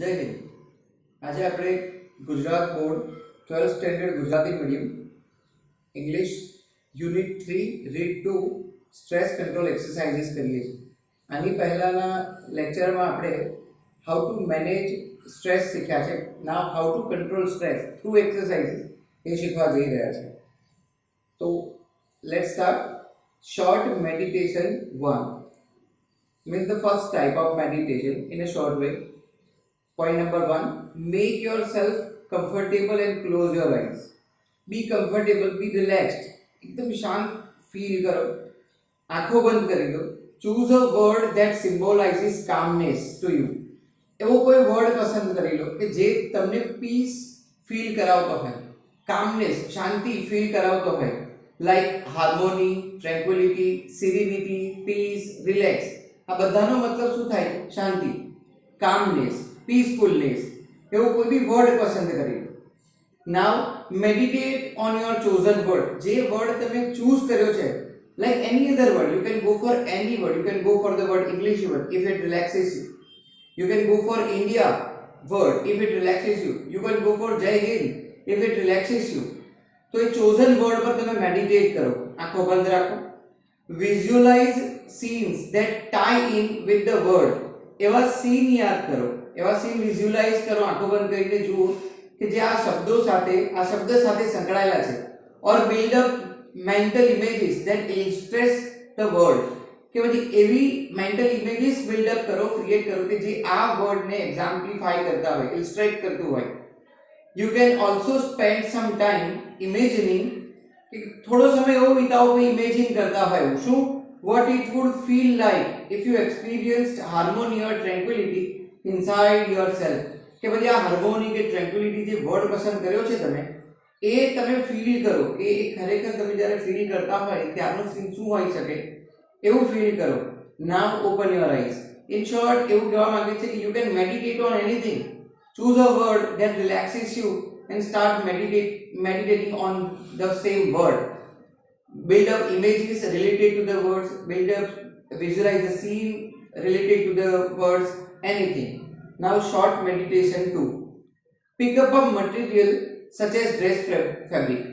જય હિન્દ. આજે આપણે Gujarat board 12th standard Gujarati medium English unit 3 read 2 stress control exercises કરીએ છીએ. આની પહેલાંના લેક્ચરમાં આપણે હાઉ ટુ મેનેજ સ્ટ્રેસ શીખ્યા છે. Now how to control stress through exercises એ શીખવા જઈ રહ્યા છે. તો let's start. Short meditation 1 means the first type of meditation in a short way. Point number 1, make yourself comfortable and close your eyes. Be comfortable, be relaxed. एकदम शांत feel करो, आंखों बंद કરી દો. choose a word that symbolizes calmness to you. એવો કોઈ word પસંદ કરી લો કે જે તમને પીસ ફીલ કરાવતો હોય, કામનેસ, શાંતિ ફીલ કરાવતો હોય, લાઈક હાર્મોની, ટ્રેન્ક્વિલિટી, સિરેનિટી, પીસ, રિલેક્સ. આ બધાનો મતલબ શું થાય? શાંતિ, કામનેસ, પીસફુલનેસ. એવો કોઈ બી વર્ડ પસંદ કરી લો. Now meditate on your chosen word. જે વર્ડ તમે ચૂઝ કર્યો છે, like any other word, you can go for any word. You can go for the word English word if it relaxes you. You can go for India word if it relaxes you. You can go for Jai Hind if it relaxes you. તો એ chosen word પર તમે meditate કરો, આંખો બંધ રાખો. Visualize scenes that tie in with the word. એવા scene યાદ કરો, એવા સીન વિઝ્યુલાઇઝ કરો, આંખો બંધ કરીને જુઓ કે જે આ શબ્દો સાથે, આ શબ્દ સાથે સંકળાયેલા છે. or build up mental images that illustrate the word. કે પછી એવી મેન્ટલ ઇમેજીસ બિલ્ડઅપ કરો, ક્રિએટ કરો કે જે આ વર્ડને એક્ઝામ્પ્લિફાય કરતા હોય, ઇલ્સ્ટ્રેટ કરતું હોય. You can also spend some time imagining. થોડો સમય એવો વિતાવો કે ઇમેજિન કરતા હોય શું what it would feel like if you experienced harmony or tranquility inside yourself. કે પછી આ હાર્મોની કે ટ્રેન્ક્વિલિટી જે વર્ડ પસંદ કર્યો છે તમે, એ તમે ફીલ કરો કે એ ખરેખર તમે જ્યારે ફીલ કરતા હોય ત્યારનો સીન શું હોઈ શકે એવું ફીલ કરો. Now open your eyes. In short એવું કહેવા માંગે છે કે you can meditate on anything. Choose a word that relaxes you and start meditating on the same word. Build up images related to the words, build up, visualize the scene related to the words, anything. Now short meditation 2. Pick up a material such as dress fabric.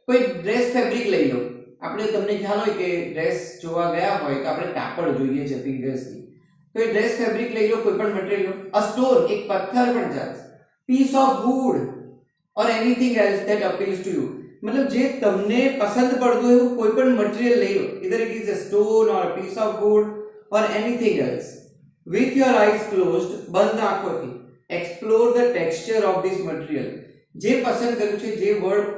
કોઈ dress fabric લઈ લો. આપણે તમને ખ્યાલ હોય કે dress જોવા ગયા હોય તો આપણે કાપડ જોઈએ છે ફિંગર્સથી, તો એ ડ્રેસ ફેબ્રિક લઈ લો, કોઈ પણ મટીરિયલ લો. અ સ્ટોન, એક પથ્થર પણ ચાલશે. Piece of wood or anything else that appeals to you. મતલબ જે તમને પસંદ પડતું એવું કોઈ પણ મટીરિયલ લઈ લો. Either it is a stone or a piece of wood or anything else. With your eyes closed, બંધ આંખોથી explore the texture of this material. જે પસંદ કર્યું છે, જે વર્ડ,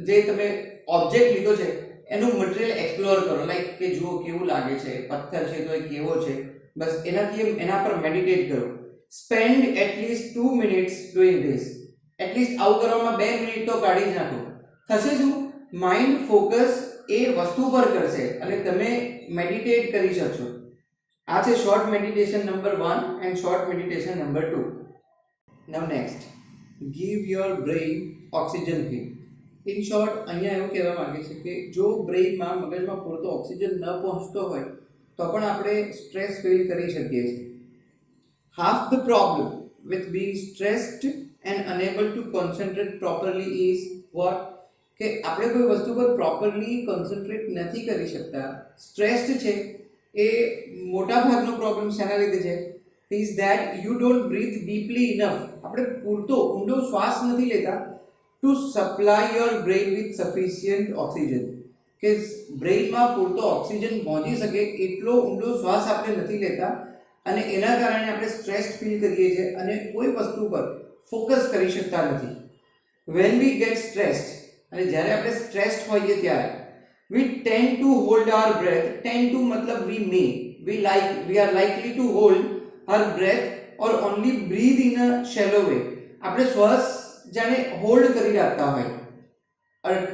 જે તમે ઓબ્જેક્ટ લીધો છે એનું મટીરિયલ એક્સપ્લોર કરો. લાઈક કે જુઓ કેવું લાગે છે, પથ્થર છે તો એ કેવો છે, બસ એનાથી એના પર મેડિટેટ કરો. Spend at least 2 minutes doing this. At least આવું કરવામાં 2 મિનિટ તો કાઢી જ નાખો. થશે શું? માઇન્ડ ફોકસ એ વસ્તુ પર કરશે અને તમે મેડિટેટ કરી શકશો. આ છે short meditation number 1 and short meditation number 2. Now next, give your brain oxygen feel. In short અહીંયા એવું કહેવા માંગે છે કે જો બ્રેઇનમાં, મગજમાં પૂરતો ઓક્સિજન ન પહોંચતો હોય તો પણ આપણે સ્ટ્રેસ ફીલ કરી શકીએ છીએ. Half the problem with being stressed and enable two concentrate properly is what? કે આપણે કોઈ વસ્તુ પર પ્રોપરલી કોન્સન્ટ્રેટ નથી કરી શકતા, સ્ટ્રેસ્ડ છે. એ મોટા ભાગનો પ્રોબ્લેમ શેના લીધે છે? Is that you don't breathe deeply enough. આપણે પૂરતો ઊંડો શ્વાસ નથી લેતા to supply your brain with sufficient oxygen. કે બ્રેઇનમાં પૂરતો ઓક્સિજન પહોંચી શકે એટલો ઊંડો શ્વાસ આપણે નથી લેતા અને એના કારણે આપણે સ્ટ્રેસ ફીલ કરીએ છીએ અને કોઈ વસ્તુ પર ફોકસ કરી શકતા નથી. વેન વી ગેટ સ્ટ્રેસ્ડ, અને જ્યારે આપણે સ્ટ્રેસ્ડ હોઈએ ત્યારે we tend to hold our breath. Tend to મતલબ we are likely to hold our breath or only breathe in a shallow way. આપણે શ્વાસ જાણે હોલ્ડ કરી રાખતા હોય,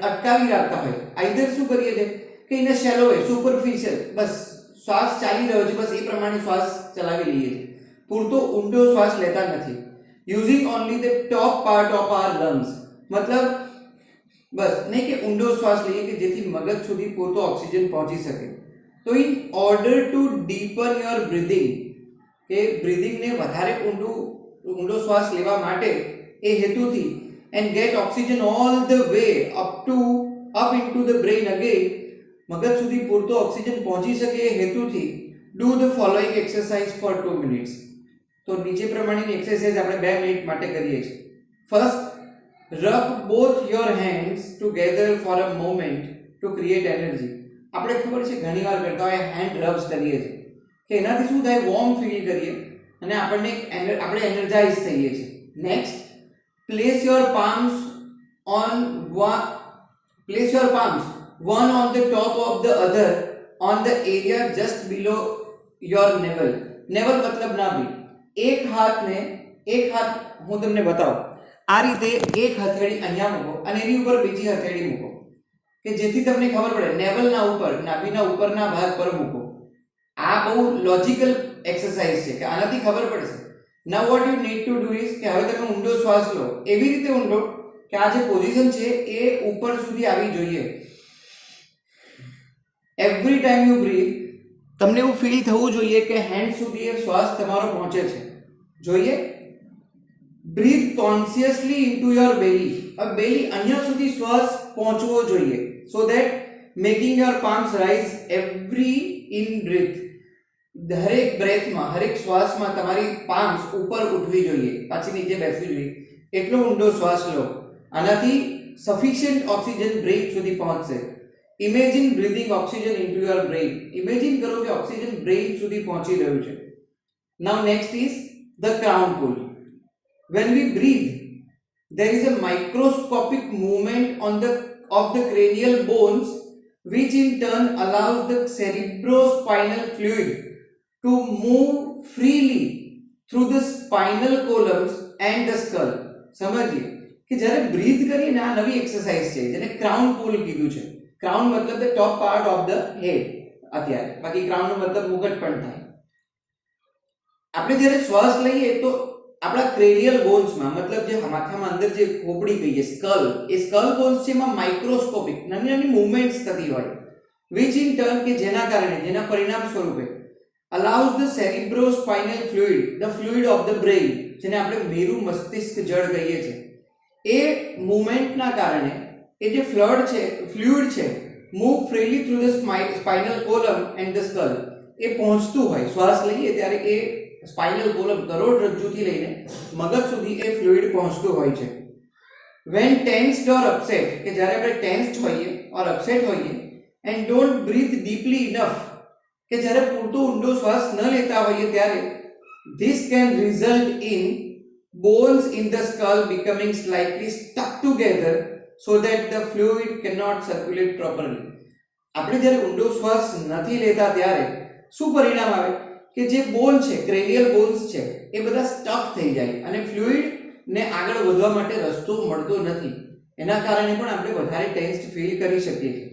અટકાવી રાખતા હોય. આઈધર શું કરીએ છીએ કે in a shallow way, superficial, બસ શ્વાસ ચાલી રહ્યો છે, બસ એ પ્રમાણે શ્વાસ ચલાવી લઈએ છીએ, પૂરતો ઊંડો શ્વાસ લેતા નથી. Using only the top part of our lungs. મતલબ બસ નહીં કે ઊંડો શ્વાસ લઈએ કે જેથી મગજ સુધી પૂરતો ઓક્સિજન પહોંચી શકે. તો in order to deepen your breathing, કે બ્રીધિંગને વધારે ઊંડું ઊંડો શ્વાસ લેવા માટે એ હેતુથી and get oxygen all the way up into the brain again, મગજ સુધી પૂરતો ઓક્સિજન પહોંચી શકે એ હેતુથી do the following exercise for 2 minutes. તો નીચે પ્રમાણેની એક્સરસાઇઝ આપણે 2 મિનિટ માટે કરીએ છીએ. First, rub both your hands together for a moment to create energy. આપણે ખબર છે ઘણીવાર કરતા હોય હેન્ડ રબ્સ કરીએ છીએ કે એનાથી શું થાય, વોર્મ ફીલ કરીએ અને આપણે એનર્જાઇઝ થઈએ છીએ. Next, place your palms one on the top of the other on the area just below your navel. navel મતલબ નાભી. એક હાથ હું તમને બતાવું. આ રીતે એક હથેળી અહીંયા મૂકો અને એની ઉપર બીજી હથેળી મૂકો કે જેથી તમને ખબર પડે નેવલના ઉપર, નાભીના ઉપરના ભાગ પર મૂકો. આ બહુ લોજિકલ એક્સરસાઇઝ છે કે આનાથી ખબર પડશે. Now what you need to do is કે હવે તમે ઊંડો શ્વાસ લો, એવી રીતે ઊંડો કે આ જે પોઝિશન છે એ ઉપર સુધી આવી જોઈએ. એવરી ટાઈમ યુ બ્રીથ તમને એવું ફીલ થવું જોઈએ કે હેન્ડ સુધી એ શ્વાસ તમારો પહોંચે છે. જોઈએ, breathe consciously into your belly. હવે બેલી અહીંયા સુધી શ્વાસ પહોંચવો જોઈએ, so that making your palms rise every in breath. હરેક બ્રેથમાં, હરેક શ્વાસમાં તમારી પામ્સ ઉપર ઉઠવી જોઈએ, પાછી નીચે બેસવી જોઈએ. એટલો ઊંડો શ્વાસ લો, આનાથી સફિશિયન્ટ ઓક્સિજન બ્રેઇન સુધી પહોંચશે. Imagine breathing oxygen into your brain. Imagine કરો કે ઓક્સિજન બ્રેઇન સુધી પહોંચી રહ્યું છે. Now next is the crown pull. When we breathe, there is a microscopic movement of the cranial bones, which in turn allows the cerebrospinal fluid to move freely through the spinal columns and the skull. સમજીએ કે જ્યારે breadth કરીએ ને, આ નવી exercise છે જેને crown પુલ કીધું છે. ક્રાઉન મતલબ the top part of the head અત્યારે, બાકી ક્રાઉન નો મતલબ મુગટ પણ થાય. આપણે જ્યારે શ્વાસ લઈએ તો આપણા ક્રેનિયલ બોન્સમાં, મતલબ જે માથામાં અંદર જે ખોપડી કહીએ સ્કલ, એ સ્કલ બોન્સ છે, એમાં માઇક્રોસ્કોપિક નાની નાની મૂવમેન્ટ્સ થતી હોય, which in turn કે જેના કારણે, જેના પરિણામ સ્વરૂપે allows the cerebrospinal fluid, the fluid of the brain, જેને આપણે મેરુ મસ્તિષ્ક જળ કહીએ છીએ, એ મૂવમેન્ટના કારણે એ જે ફ્લુઇડ છે move freely through the spinal column and the skull. એ પહોંચતું હોય, શ્વાસ લઈએ ત્યારે એ સ્પાઇનલ કોલમ, કરોડરજ્જુથી લઈને મગજ સુધી એ ફ્લુઇડ પહોંચતું હોય છે. when tensed or upset, કે જ્યારે આપણે ટેન્સ્ડ હોઈએ or upset હોઈએ and don't breathe deeply enough, કે જ્યારે પૂરતો ઊંડો શ્વાસ ન લેતા હોઈએ ત્યારે this can result in bones in the skull becoming slightly stuck together so that the fluid cannot circulate properly. આપણે જ્યારે ઊંડો શ્વાસ નથી લેતા ત્યારે શું પરિણામ આવે કે જે બોન છે, ક્રેનિયલ બોન્સ છે, એ બધા સ્ટક થઈ જાય અને ફ્લુઇડ ને આગળ વધવા માટે રસ્તો મળતો નથી. એના કારણે પણ આપણે વધારે ટેન્સ્ડ ફીલ કરી શકીએ છીએ.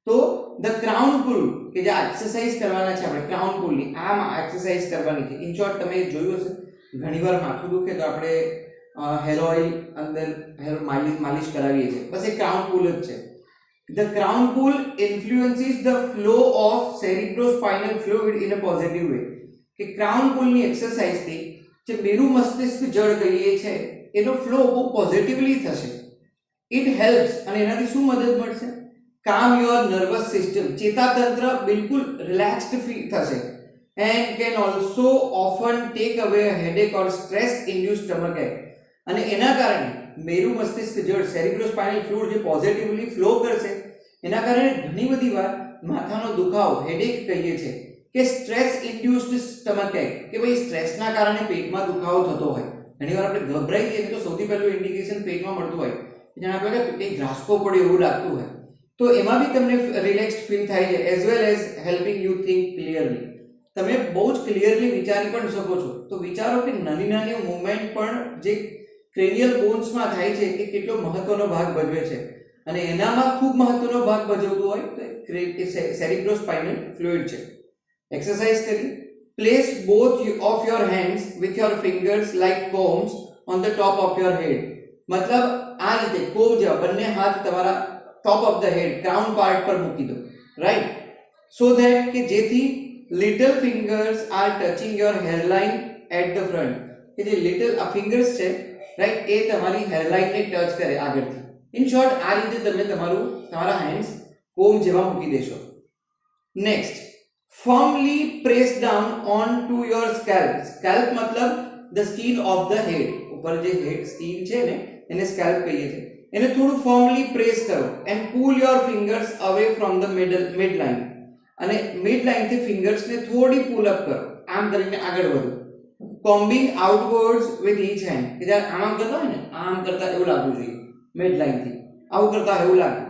તો ધ ક્રાઉન પુલ, કે જે એક્સરસાઇઝ કરવાના છે આપણે ક્રાઉન પુલની, આ એક્સરસાઇઝ કરવાની છે. ઇન શોર્ટ તમે જોયું હશે ઘણીવાર માથું દુખે તો આપણે હેર ઓઇલ અંદર માલિશ કરાવીએ છીએ, બસ એ ક્રાઉન પુલ જ છે. The crown pull influences the flow of cerebrospinal fluid in a positive way. કે ક્રાઉન પુલની એક્સરસાઇઝથી જે મેરુ મસ્તિષ્ક જળ કહીએ છે એનો ફ્લો બહુ પોઝિટિવલી થશે. ઇટ હેલ્પ્સ, અને એનાથી શું મદદ મળશે? કામ યોર નર્વસ સિસ્ટમ, ચેતાતંત્ર બિલકુલ રિલેક્સ્ડ ફીલ થશે. And can also often tech અવે હેડેક ઓર સ્ટ્રેસ ઇન્ડ્યુસ સ્ટમક એક. અને એના કારણે મેરુ મસ્તિષ્ક જળ, સેરિબ્રોસ્પાઇનલ ફ્લુઇડ જે પોઝિટિવલી ફ્લો કરશે, એના કારણે ઘણી બધી વાર માથાનો દુખાવો, હેડેક કહીએ છીએ, કે સ્ટ્રેસ ઇન્ડ્યુસ્ડ સ્ટમક એક, કે ભાઈ સ્ટ્રેસના કારણે પેટમાં દુખાવો થતો હોય. ઘણીવાર આપણે ગભરાઈ જઈએ તો સૌથી પહેલું ઇન્ડિકેશન પેટમાં મળતું હોય, જેને આપણે કંઈક ઘાસકો પડ્યો એવું લાગતું હોય, તો એમાં બી તમને રિલેક્સ્ડ ફીલ થાય છે, as well as helping you think clearly. તમે બહુ જ ક્લિયરલી વિચારી પણ શકો છો. તો વિચારો કે નાની નાની મૂવમેન્ટ પણ જે ક્રેનિયલ બોન્સમાં થાય છે એ કેટલો મહત્વનો ભાગ ભજવે છે, અને એનામાં ખૂબ મહત્વનો ભાગ ભજવતો હોય તો સેરિબ્રોસ્પાઇનલ ફ્લુઇડ છે. એક્સરસાઇઝ કરી. Place both of your hands with your fingers like combs on the top of your head. મતલબ આ રીતે કોબ જેવા બંને હાથ તમારા top of the head, crown part પર મૂકી દો, રાઈટ? સો ધેટ કે જેથી little fingers are touching your hairline at the front. કે જે લિટલ આ ફિંગર્સ છે રાઈટ એ તમારી હેરલાઇન ને ટચ કરે આગળથી. ઇન શોર્ટ આ રીતે તમે તમારા હેન્ડ્સ કોમ જેવા મૂકી દેશો. Next, firmly press down onto your scalp. Scalp મતલબ the skin of the head. ઉપર જે હેડ સ્કિન છે ને એને સ્કેલ્પ કહીએ છીએ. એને થોડું ફર્મલી પ્રેસ કરો and pull your fingers away from the midline. અને midline થી ફિંગર્સ ને થોડી પુલ અપ કરો, આમ કરીને આગળ વધો. combing outwards with each hand. કે જ્યારે આમ કરતા હોય ને આમ કરતા એવું લાગવું જોઈએ midline થી, આવું કરતા એવું લાગે.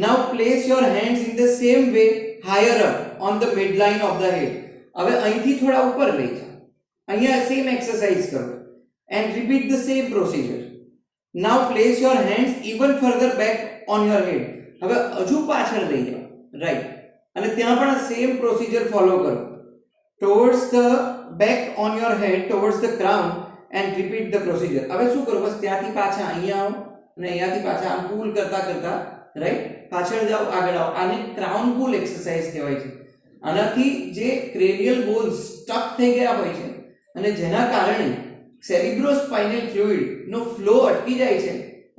now place your hands in the same way higher up on the midline of the head. હવે અહીંથી થોડા ઉપર લઈ જાઓ, અહીંયા સેમ એક્સરસાઇઝ કરો and repeat the same procedure. now place your hands even further back on your head. હવે હજુ પાછળ લઈ જાઓ રાઈટ, અને ત્યાં પણ સેમ પ્રોસિજર ફોલો કરો. towards the back on your head, towards the crown and repeat the procedure. હવે શું કરો, બસ ત્યાંથી પાછા અહીંયા આવો અને અહીંયાથી પાછા આમ પુલ કરતા કરતા રાઈટ પાછળ જાઓ આગળ આવો. આને ક્રાઉન પુલ એક્સરસાઇઝ કહેવાય છે. આનાથી જે ક્રેનિયલ બોન્સ સ્ટક થઈ ગયા હોય છે અને જેના કારણે સેરિબ્રોસ્પાઇનલ ફ્લુઇડ નો ફ્લો અટકી જાય છે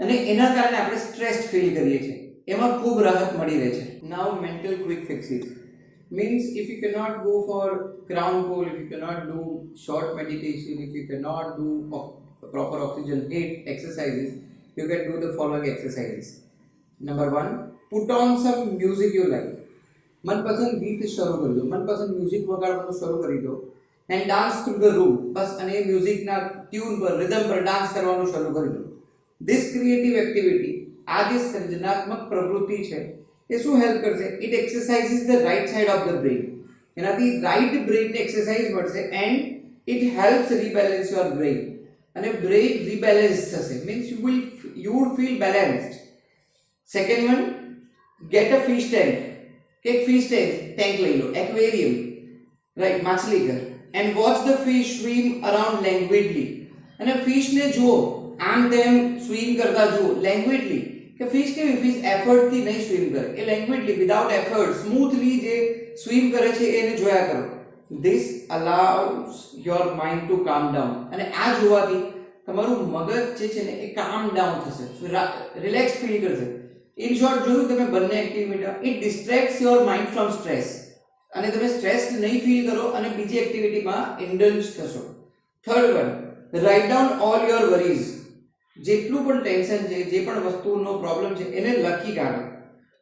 અને એના કારણે આપણે સ્ટ્રેસ્ડ ફીલ કરીએ છીએ, એમાં ખૂબ રાહત મળી રહે છે. Now mental quick fixes means if you cannot go for crown pull, if you cannot do short meditation, if you cannot do proper oxygen head exercises, you can do the following exercises. Number 1, put on some music you like. मनपसंद गीत શરૂ કરી દો, મનપસંદ music વગાડવાનું શરૂ કરી દો and dance through the room. બસ અને મ્યુઝિક ના ટ્યુન પર રિધમ પર ડાન્સ કરવાનું શરૂ કરી દો. This creative activity, આ જે સર્જનાત્મક પ્રવૃત્તિ છે એ શું હેલ્પ કરશે? It exercises the right side of the brain. એનાથી રાઇટ બ્રેઇન ને એક્સરસાઇઝ મળશે and it helps rebalance your brain. અને બ્રેઇન રીબેલેન્સ થશે means you would feel balanced. Second one, get a fish tank. એક fish tank લઈ લો, aquarium right, માછલી ઘર, and watch the fish swim around languidly. અને fish ને જુઓ આમ તેમ સ્વિમ કરતા જુઓ લેંગ્વેજલી, કે ફિશ કેવી, ફિશ એફર્ટ થી નહીં સ્વિમ કરે, એ લેંગ્વેજલી વિધાઉટ એફર્ટ સ્મૂથલી જે સ્વિમ કરે છે એને જોયા કરો. This allows your mind to કામ ડાઉન. અને આ જોવાથી તમારું મગજ જે છે ને એ કામ ડાઉન થશે, રિલેક્સ ફીલ કરશે. ઇન શોર્ટ જોયું તમે બંને activity, it distracts your mind from stress, અને તમે સ્ટ્રેસ નહીં ફીલ કરો અને બીજી એક્ટિવિટીમાં ઇન્ડલ્જ થશો. Third one, write down all your worries. જેટલું પણ ટેન્શન છે, જે પણ વસ્તુનો પ્રોબ્લેમ છે એને લખી કાઢો.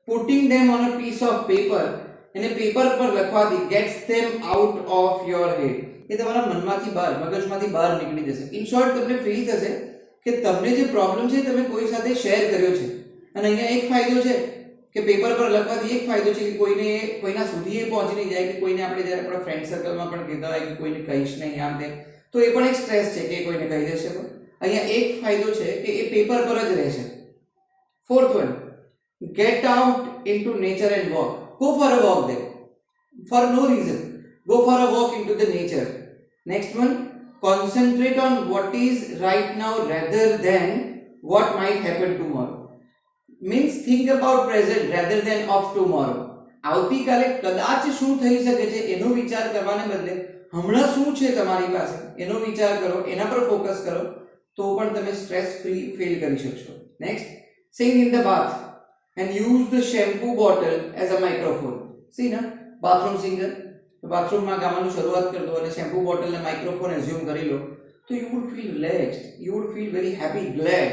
Putting them on a piece of paper, એને પેપર પર લખવાથી gets them out of your head. એ તમારા મનમાંથી બહાર, મગજમાંથી બહાર નીકળી જશે. ઇન શોર્ટ તમને ફીલ થશે કે તમને જે પ્રોબ્લેમ છે તમે કોઈ સાથે શેર કર્યો છે. અને અહીંયા એક ફાયદો છે કે પેપર પર લખવાથી એક ફાયદો છે કે કોઈના સુધી એ પહોંચી નહીં જાય, કે કોઈને આપણે જ્યારે આપણા ફ્રેન્ડ સર્કલમાં પણ કહેતા હોય કે કોઈને કહીશ નહીં આમ તેમ, તો એ પણ એક સ્ટ્રેસ છે કે કોઈને કહી દેશે. અહીંયા એક ફાયદો છે કે એ પેપર પર જ રહેશે. Fourth one, get out into nature and walk. Go for a walk there for no reason, go for a walk into the nature. Next one, concentrate on what is right now rather than what might happen tomorrow. means think about present rather than of tomorrow. આવતીકાલે કદાચ શું થઈ શકે છે એનો વિચાર કરવાને બદલે હમણાં શું છે તમારી પાસે એનો વિચાર કરો, એના પર ફોકસ કરો, તો પણ તમે સ્ટ્રેસ ફ્રી ફીલ કરી શકશો. Next, sing in the bath and use the shampoo bottle as a microphone. see na, bathroom singer, બાથરૂમમાં ગાવાનું શરૂઆત કરી દો અને શેમ્પુ બોટલને માઇક્રોફોન એઝ્યુમ કરી લો, તો you would feel relaxed, you would feel very happy, glad.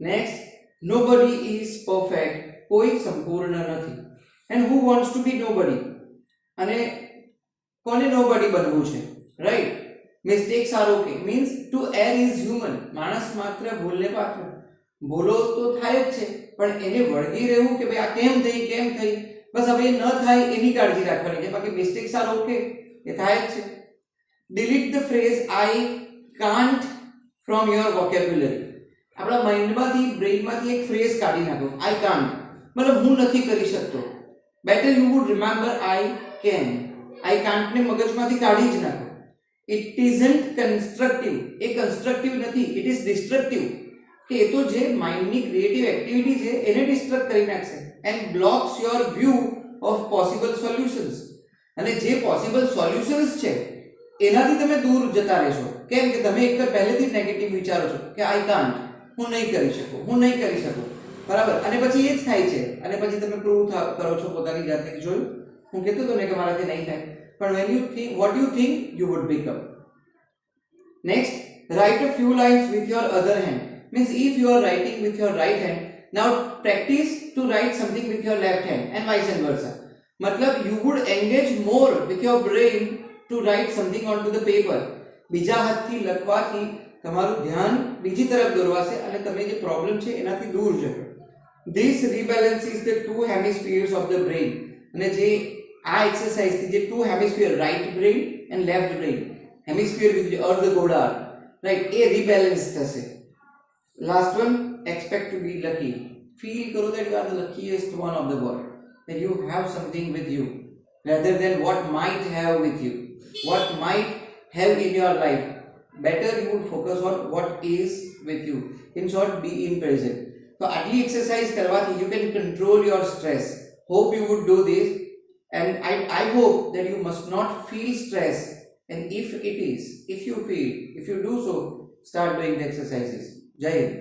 next, nobody is perfect. કોઈ સંપૂર્ણ નથી. and who wants to be nobody? અને કોને nobody બનવું છે, right? mistakes are okay means to err is human. માણસ માત્ર ભૂલને પાત્ર, ભૂલો તો થાય જ છે, પણ એને વળગી રહેવું કે ભાઈ આ કેમ થઈ, બસ હવે ન થાય એની કાળજી રાખવાની છે. બાકી mistakes are okay, એ થાય જ છે. delete the phrase I can't from your vocabulary. આપણા માઇન્ડમાંથી, બ્રેઇનમાંથી એક ફ્રેઝ કાઢી નાખો, આઈ કાન્ટ, મતલબ હું નથી કરી શકતો. Better you would remember I can. I can't ને મગજમાંથી કાઢી જ નાખો. ઇટ ઇઝન્ટ કન્સ્ટ્રક્ટિવ, એ કન્સ્ટ્રક્ટિવ નથી, ઇટ ઇઝ ડિસ્ટ્રક્ટિવ. કે એ તો જે માઇન્ડની ક્રિએટિવ એક્ટિવિટી છે એને ડિસ્ટ્રક્ટ કરી નાખશે. And blocks your view of possible solutions. અને જે પોસિબલ સોલ્યુશન્સ છે એનાથી તમે દૂર જતા રહેશો. કેમ કે તમે એક પહેલેથી જ નેગેટિવ વિચારો છો કે આઈ કાન્ટ, હું નહીં કરી શકું, હું નહીં કરી શકું, બરાબર. અને પછી એ જ થાય છે અને પછી તમે પ્રૂવ કરો છો પોતાની જાતને કે જોયું હું કહેતો હતો ને કે મારાથી નહીં થાય. પણ when you think what you think you would become. Next, write a few lines with your other hand. Means if you are writing with your right hand, now practice to write something with your left hand and vice versa. मतलब you would engage more with your brain to write something onto the paper. બીજા હાથથી લખવાથી તમારું ધ્યાન બીજી તરફ દોરવાશે અને તમે જે પ્રોબ્લેમ છે એનાથી દૂર જશો. This rebalances the two hemispheres of the brain. અને જે આ એક્સરસાઇઝ થી જે two hemisphere, right brain and left brain, hemisphere with the अर्ध गोलार्ध, right, એ rebalance થશે. Last one, expect to be lucky. Feel karo that you are the luckiest one of the world, that you have something with you rather than what might have with you, what might have in your life. Better you would focus on what is with you. In short, be in present. So આટલી exercise કરવાથી you can control your stress. Hope you would do this, and I hope that you must not feel stress, and if you do so, start doing the exercises. Jai Hind.